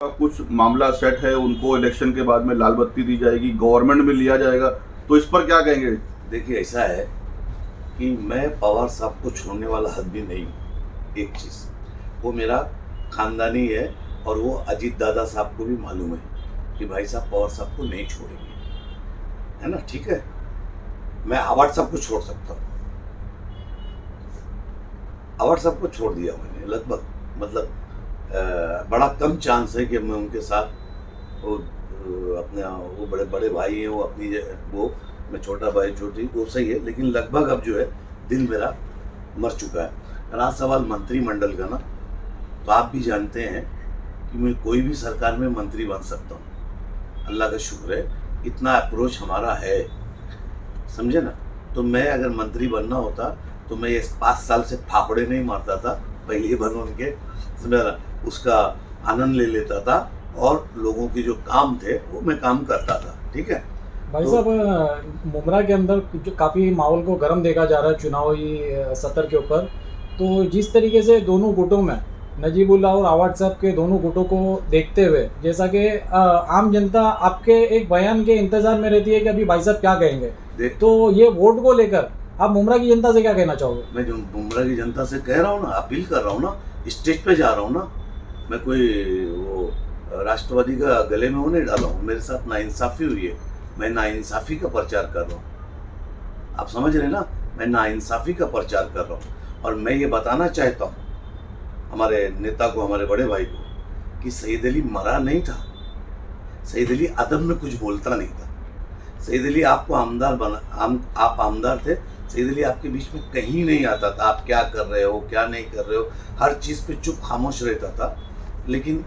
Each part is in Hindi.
कुछ मामला सेट है, उनको इलेक्शन के बाद में लाल बत्ती दी जाएगी, गवर्नमेंट में लिया जाएगा, तो इस पर क्या कहेंगे? देखिए, ऐसा है कि मैं पवार साहब को छोड़ने वाला आदमी नहीं हूँ। एक चीज़, वो मेरा खानदानी है और वो अजीत दादा साहब को भी मालूम है कि भाई साहब पवार साहब को नहीं छोड़ेंगे, है ना। ठीक है, मैं आवाड़ साहब को छोड़ सकता हूँ। आवाड़ साहब को छोड़ दिया मैंने लगभग, मतलब बड़ा कम चांस है कि मैं उनके साथ वो अपने वो बड़े बड़े भाई हैं, वो अपनी वो मैं छोटा भाई छोटी वो सही है, लेकिन लगभग अब जो है दिल मेरा मर चुका है। रहा सवाल मंत्रिमंडल का ना, तो आप भी जानते हैं कि मैं कोई भी सरकार में मंत्री बन सकता हूँ। अल्लाह का शुक्र है, इतना अप्रोच हमारा है, समझे ना। तो मैं अगर मंत्री बनना होता तो मैं ये 5 साल से फाफड़े नहीं मारता था, पहले ही बन उनके समझा ना, उसका आनंद ले लेता था और लोगों के जो काम थे वो मैं काम करता था। ठीक है भाई तो साहब, मुमरा के अंदर जो काफ़ी माहौल को गर्म देखा जा रहा है चुनावी सत्र के ऊपर, तो जिस तरीके से दोनों गुटों में नजीबुल्लाह और आवाड़ साहब के दोनों गुटों को देखते हुए, जैसा कि आम जनता आपके एक बयान के इंतजार में रहती है कि अभी भाई साहब क्या कहेंगे, तो ये वोट को लेकर आप मुमरा की जनता से क्या कहना चाहोगे? मैं जो मुमरा की जनता से कह रहा हूँ ना, अपील कर रहा हूँ ना, स्टेज पे जा रहा हूँ ना, मैं कोई वो राष्ट्रवादी का गले में वो नहीं डाला हूँ। मेरे साथ नाइंसाफ़ी हुई है, मैं नाइंसाफ़ी का प्रचार कर रहा हूँ। आप समझ रहे हैं ना, मैं नाइंसाफ़ी का प्रचार कर रहा हूँ। और मैं ये बताना चाहता हूँ हमारे नेता को, हमारे बड़े भाई को, कि सईद अली मरा नहीं था। सईद अली अदब में कुछ बोलता नहीं था। सईद अली आपको आमदार बना, आप आमदार थे। सईद अली आपके बीच में कहीं नहीं आता था, आप क्या कर रहे हो क्या नहीं कर रहे हो, हर चीज़ पे चुप खामोश रहता था। लेकिन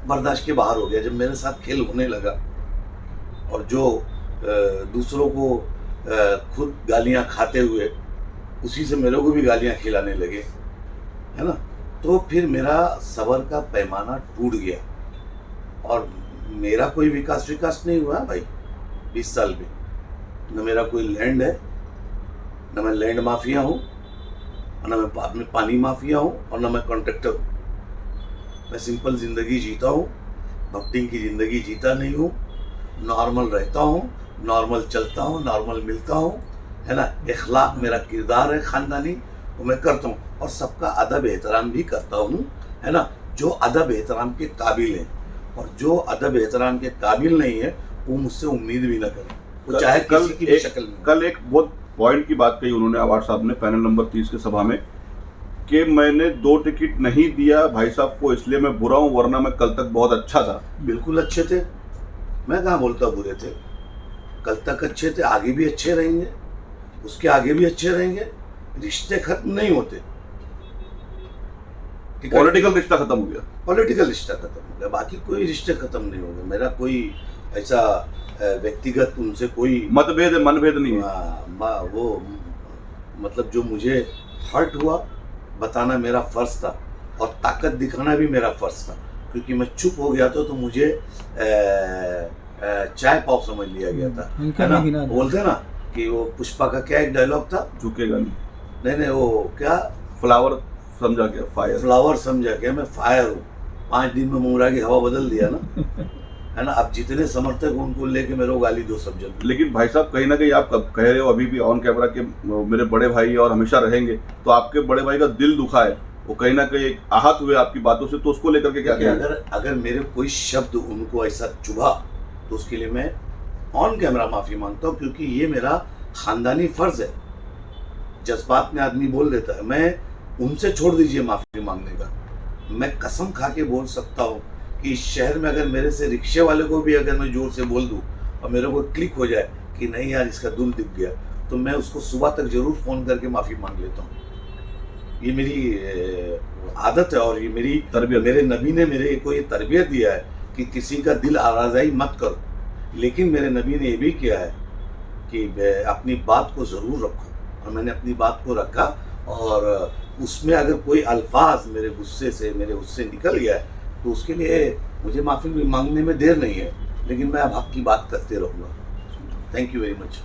बर्दाश्त के बाहर हो गया जब मेरे साथ खेल होने लगा, और जो दूसरों को खुद गालियां खाते हुए उसी से मेरे को भी गालियां खिलाने लगे, है ना। तो फिर मेरा सबर का पैमाना टूट गया और मेरा कोई विकास नहीं हुआ भाई 20 साल में। न मेरा कोई लैंड है, न मैं लैंड माफिया हूँ, न मैं पानी माफिया हूँ, और न मैं कॉन्ट्रैक्टर हूँ। मैं सिंपल ज़िंदगी जीता हूँ, भक्तिंग की ज़िंदगी जीता नहीं हूँ। नॉर्मल रहता हूँ, नॉर्मल चलता हूँ, नॉर्मल मिलता हूँ, है ना। इखलाक मेरा किरदार है ख़ानदानी, वो मैं करता हूँ और सबका अदब एहतराम भी करता हूँ, है ना। जो अदब एहतराम के काबिल हैं और जो अदब एहतराम के काबिल नहीं है वो मुझसे उम्मीद भी ना करें, वो चाहे किसी की भी शक्ल में। कल एक बहुत पॉइंट की बात कही उन्होंने, आवाड़ साहब ने, पैनल नंबर 30 के सभा में, कि मैंने 2 टिकट नहीं दिया भाई साहब को इसलिए मैं बुरा हूँ, वरना मैं कल तक बहुत अच्छा था। बिल्कुल अच्छे थे, मैं कहाँ बोलता बुरे थे। कल तक अच्छे थे, आगे भी अच्छे रहेंगे, उसके आगे भी अच्छे रहेंगे। रिश्ते खत्म नहीं होते। पॉलिटिकल रिश्ता खत्म हो गया, पॉलिटिकल रिश्ता खत्म हो गया, बाकी कोई रिश्ते खत्म नहीं हो गए। मेरा कोई ऐसा व्यक्तिगत उनसे कोई मतभेद मनभेद नहीं है। वो मतलब जो मुझे हर्ट हुआ बताना मेरा फ़र्ज़ था और ताकत दिखाना भी मेरा फ़र्ज़ था, क्योंकि मैं चुप हो गया तो मुझे चाय पाव समझ लिया गया था, है ना। बोलते ना कि वो पुष्पा का क्या एक डायलॉग था, झुकेगा नहीं वो क्या, फ्लावर समझा गया फायर, फ्लावर समझा गया मैं फायर हूँ। 5 दिन में मुमरा की हवा बदल दिया ना, है ना। अब जितने समर्थक उनको लेके मेरे को गाली दो सब जन। लेकिन भाई साहब कहीं ना कहीं आप कह रहे हो अभी भी ऑन कैमरा के मेरे बड़े भाई और हमेशा रहेंगे, तो आपके बड़े भाई का दिल दुखा है, वो कहीं ना कहीं आहत हुए आपकी बातों से, तो उसको लेकर के क्या कहें? अगर मेरे कोई शब्द उनको ऐसा चुभा तो उसके लिए मैं ऑन कैमरा माफ़ी मांगता हूँ, क्योंकि ये मेरा ख़ानदानी फ़र्ज़ है। जज्बात में आदमी बोल देता है, मैं उनसे छोड़ दीजिए माफ़ी मांगने का। मैं कसम खा के बोल सकता हूँ कि इस शहर में अगर मेरे से रिक्शे वाले को भी अगर मैं ज़ोर से बोल दूँ और मेरे को क्लिक हो जाए कि नहीं यार इसका दिल दिख गया, तो मैं उसको सुबह तक ज़रूर फ़ोन करके माफ़ी मांग लेता हूँ। ये मेरी आदत है और ये मेरी तरबियत, मेरे नबी ने मेरे को ये तरबियत दिया है कि किसी का दिल आराज़ाई मत करो। लेकिन मेरे नबी ने ये भी किया है कि अपनी बात को ज़रूर रखो, और मैंने अपनी बात को रखा। और उसमें अगर कोई अल्फाज मेरे गुस्से से मेरे उससे निकल गया है तो उसके लिए मुझे माफ़ी मांगने में देर नहीं है, लेकिन मैं अब हक की बात करते रहूँगा। Thank you very much.